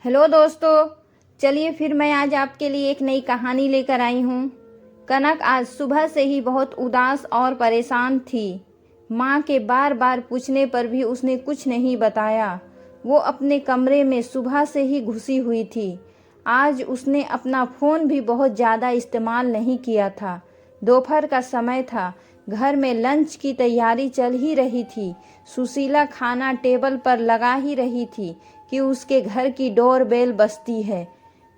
Hello दोस्तों, चलिए फिर मैं आज आपके लिए एक नई कहानी लेकर आई हूँ। कनक आज सुबह से ही बहुत उदास और परेशान थी। माँ के बार बार पूछने पर भी उसने कुछ नहीं बताया। वो अपने कमरे में सुबह से ही घुसी हुई थी। आज उसने अपना फ़ोन भी बहुत ज़्यादा इस्तेमाल नहीं किया था। दोपहर का समय था। घर में लंच की तैयारी चल ही रही थी। सुशीला खाना टेबल पर लगा ही रही थी कि उसके घर की डोर बेल बजती है।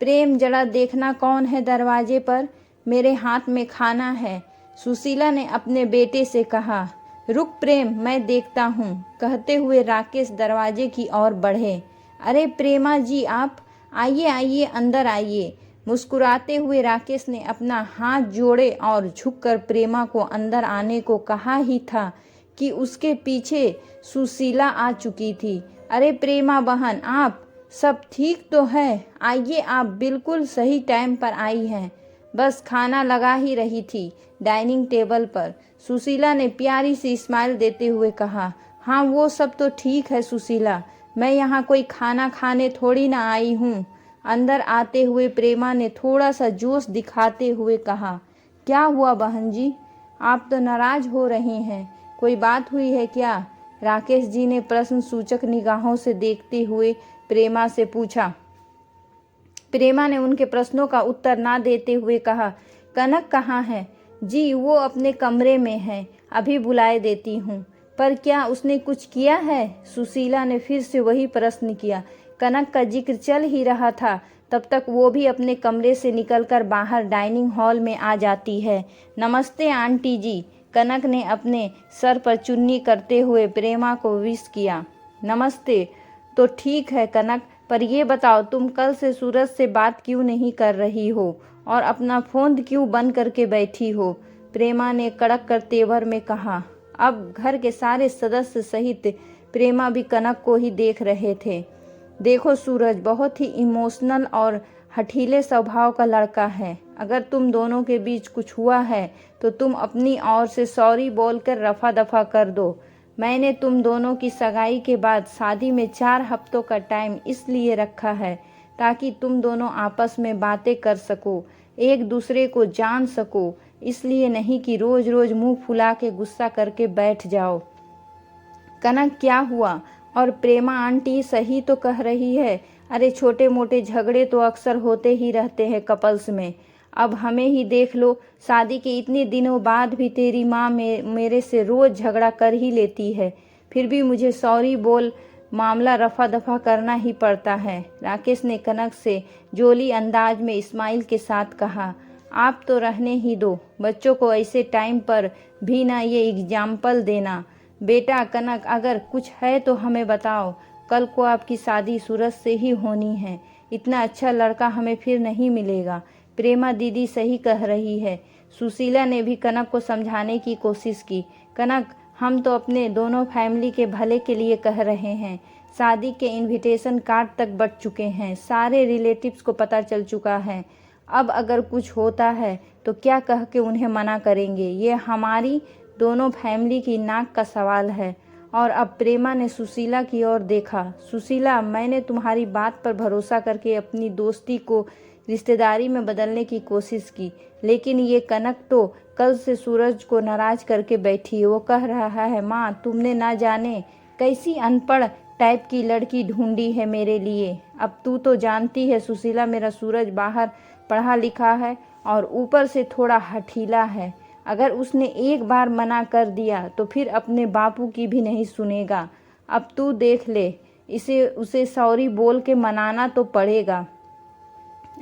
प्रेम, जरा देखना कौन है दरवाजे पर, मेरे हाथ में खाना है, सुशीला ने अपने बेटे से कहा। रुक प्रेम, मैं देखता हूँ, कहते हुए राकेश दरवाजे की ओर बढ़े। अरे प्रेमा जी, आप आइए आइए, अंदर आइए। मुस्कुराते हुए राकेश ने अपना हाथ जोड़े और झुककर प्रेमा को अंदर आने को कहा ही था कि उसके पीछे सुशीला आ चुकी थी। अरे प्रेमा बहन, आप सब ठीक तो है? आइए, आप बिल्कुल सही टाइम पर आई हैं। बस खाना लगा ही रही थी डाइनिंग टेबल पर। सुशीला ने प्यारी सी स्माइल देते हुए कहा। हाँ, वो सब तो ठीक है सुशीला, मैं यहाँ कोई खाना खाने थोड़ी ना आई हूँ। अंदर आते हुए प्रेमा ने थोड़ा सा जोश दिखाते हुए कहा। क्या हुआ बहन जी, आप तो नाराज हो रही हैं, कोई बात हुई है क्या? राकेश जी ने प्रश्न सूचक निगाहों से देखते हुए प्रेमा से पूछा। प्रेमा ने उनके प्रश्नों का उत्तर ना देते हुए कहा। कनक कहाँ है? जी, वो अपने कमरे में है, अभी बुलाए देती हूँ। पर क्या उसने कुछ किया है? सुशीला ने फिर से वही प्रश्न किया। कनक का जिक्र चल ही रहा था, तब तक वो भी अपने कमरे से निकलकर बाहर डाइनिंग हॉल में आ जाती है। नमस्ते आंटी जी, कनक ने अपने सर पर चुन्नी करते हुए प्रेमा को विश किया। नमस्ते। तो ठीक है कनक, पर ये बताओ, तुम कल से सूरज से बात क्यों नहीं कर रही हो और अपना फ़ोन क्यों बंद करके बैठी हो? प्रेमा ने कड़क कर तेवर में कहा। अब घर के सारे सदस्य सहित प्रेमा भी कनक को ही देख रहे थे। देखो सूरज बहुत ही इमोशनल और हठीले स्वभाव का लड़का है। अगर तुम दोनों के बीच कुछ हुआ है तो तुम अपनी ओर से सॉरी बोलकर रफा दफा कर दो। मैंने तुम दोनों की सगाई के बाद शादी में 4 हफ्तों का टाइम इसलिए रखा है ताकि तुम दोनों आपस में बातें कर सको, एक दूसरे को जान सको, इसलिए नहीं कि रोज रोज मुंह फुला के गुस्सा करके बैठ जाओ। कनक, क्या हुआ? और प्रेमा आंटी सही तो कह रही है। अरे छोटे मोटे झगड़े तो अक्सर होते ही रहते हैं कपल्स में। अब हमें ही देख लो, शादी के इतने दिनों बाद भी तेरी माँ मेरे से रोज झगड़ा कर ही लेती है, फिर भी मुझे सॉरी बोल मामला रफा दफा करना ही पड़ता है। राकेश ने कनक से जोली अंदाज में इस्माइल के साथ कहा। आप तो रहने ही दो, बच्चों को ऐसे टाइम पर भी ना ये एग्जाम्पल देना। बेटा कनक, अगर कुछ है तो हमें बताओ। कल को आपकी शादी सूरज से ही होनी है, इतना अच्छा लड़का हमें फिर नहीं मिलेगा। प्रेमा दीदी सही कह रही है। सुशीला ने भी कनक को समझाने की कोशिश की। कनक, हम तो अपने दोनों फैमिली के भले के लिए कह रहे हैं। शादी के इनविटेशन कार्ड तक बट चुके हैं, सारे रिलेटिव्स को पता चल चुका है। अब अगर कुछ होता है तो क्या कह के उन्हें मना करेंगे? ये हमारी दोनों फैमिली की नाक का सवाल है। और अब प्रेमा ने सुशीला की ओर देखा। सुशीला, मैंने तुम्हारी बात पर भरोसा करके अपनी दोस्ती को रिश्तेदारी में बदलने की कोशिश की, लेकिन ये कनक तो कल से सूरज को नाराज करके बैठी है। वो कह रहा है, माँ तुमने ना जाने कैसी अनपढ़ टाइप की लड़की ढूंढी है मेरे लिए। अब तू तो जानती है सुशीला, मेरा सूरज बाहर पढ़ा लिखा है और ऊपर से थोड़ा हठीला है। अगर उसने एक बार मना कर दिया तो फिर अपने बापू की भी नहीं सुनेगा। अब तू देख ले, उसे सॉरी बोल के मनाना तो पड़ेगा।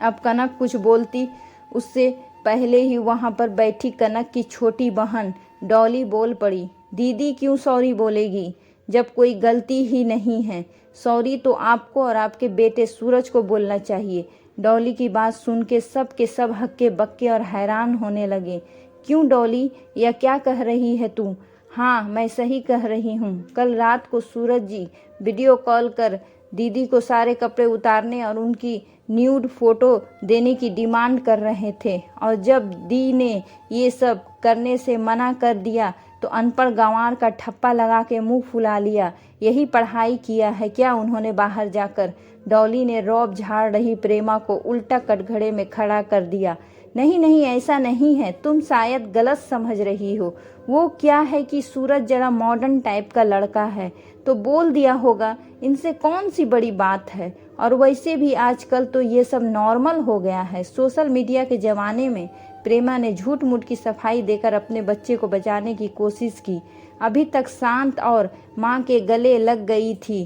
अब कनक कुछ बोलती उससे पहले ही वहाँ पर बैठी कनक की छोटी बहन डॉली बोल पड़ी। दीदी क्यों सॉरी बोलेगी जब कोई गलती ही नहीं है? सॉरी तो आपको और आपके बेटे सूरज को बोलना चाहिए। डॉली की बात सुन के सब हक्के बक्के और हैरान होने लगे। क्यों डॉली, या क्या कह रही है तू? हाँ, मैं सही कह रही हूँ। कल रात को सूरज जी वीडियो कॉल कर दीदी को सारे कपड़े उतारने और उनकी न्यूड फोटो देने की डिमांड कर रहे थे, और जब दी ने ये सब करने से मना कर दिया तो अनपढ़ गंवार का ठप्पा लगा के मुंह फुला लिया। यही पढ़ाई किया है क्या उन्होंने बाहर जाकर? डॉली ने रौब झाड़ रही प्रेमा को उल्टा कटघरे में खड़ा कर दिया। नहीं नहीं, ऐसा नहीं है, तुम शायद गलत समझ रही हो। वो क्या है कि सूरज जरा मॉडर्न टाइप का लड़का है तो बोल दिया होगा, इनसे कौन सी बड़ी बात है। और वैसे भी आजकल तो ये सब नॉर्मल हो गया है। सोशल मीडिया के ज़माने में प्रेमा ने झूठ मूठ की सफाई देकर अपने बच्चे को बचाने की कोशिश की। अभी तक शांत और माँ के गले लग गई थी।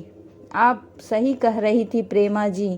आप सही कह रही थी प्रेमा जी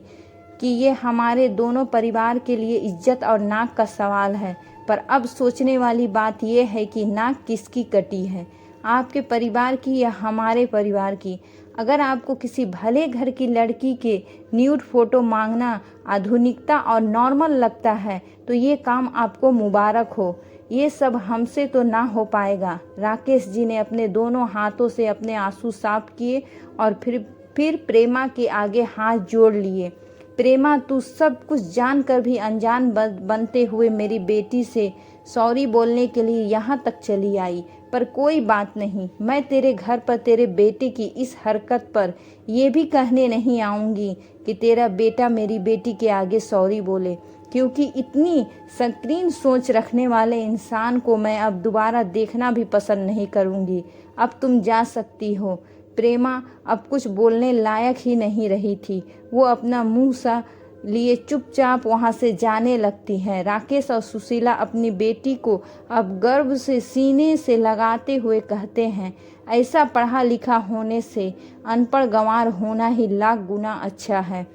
कि ये हमारे दोनों परिवार के लिए इज्जत और नाक का सवाल है। पर अब सोचने वाली बात यह है कि नाक किसकी कटी है, आपके परिवार की या हमारे परिवार की। अगर आपको किसी भले घर की लड़की के न्यूड फोटो मांगना आधुनिकता और नॉर्मल लगता है तो ये काम आपको मुबारक हो। ये सब हमसे तो ना हो पाएगा। राकेश जी ने अपने दोनों हाथों से अपने आंसू साफ किए और फिर प्रेमा के आगे हाथ जोड़ लिए। प्रेमा, तू सब कुछ जानकर भी अनजान बनते हुए मेरी बेटी से सॉरी बोलने के लिए यहाँ तक चली आई। पर कोई बात नहीं, मैं तेरे घर पर तेरे बेटे की इस हरकत पर यह भी कहने नहीं आऊँगी कि तेरा बेटा मेरी बेटी के आगे सॉरी बोले, क्योंकि इतनी संकीर्ण सोच रखने वाले इंसान को मैं अब दोबारा देखना भी पसंद नहीं करूँगी। अब तुम जा सकती हो। प्रेमा अब कुछ बोलने लायक ही नहीं रही थी। वो अपना मुंह सा लिए चुपचाप वहां से जाने लगती है। राकेश और सुशीला अपनी बेटी को अब गर्व से सीने से लगाते हुए कहते हैं, ऐसा पढ़ा लिखा होने से अनपढ़ गंवार होना ही लाख गुना अच्छा है।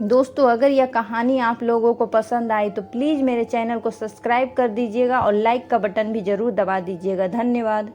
दोस्तों, अगर यह कहानी आप लोगों को पसंद आई तो प्लीज़ मेरे चैनल को सब्सक्राइब कर दीजिएगा और लाइक का बटन भी ज़रूर दबा दीजिएगा। धन्यवाद।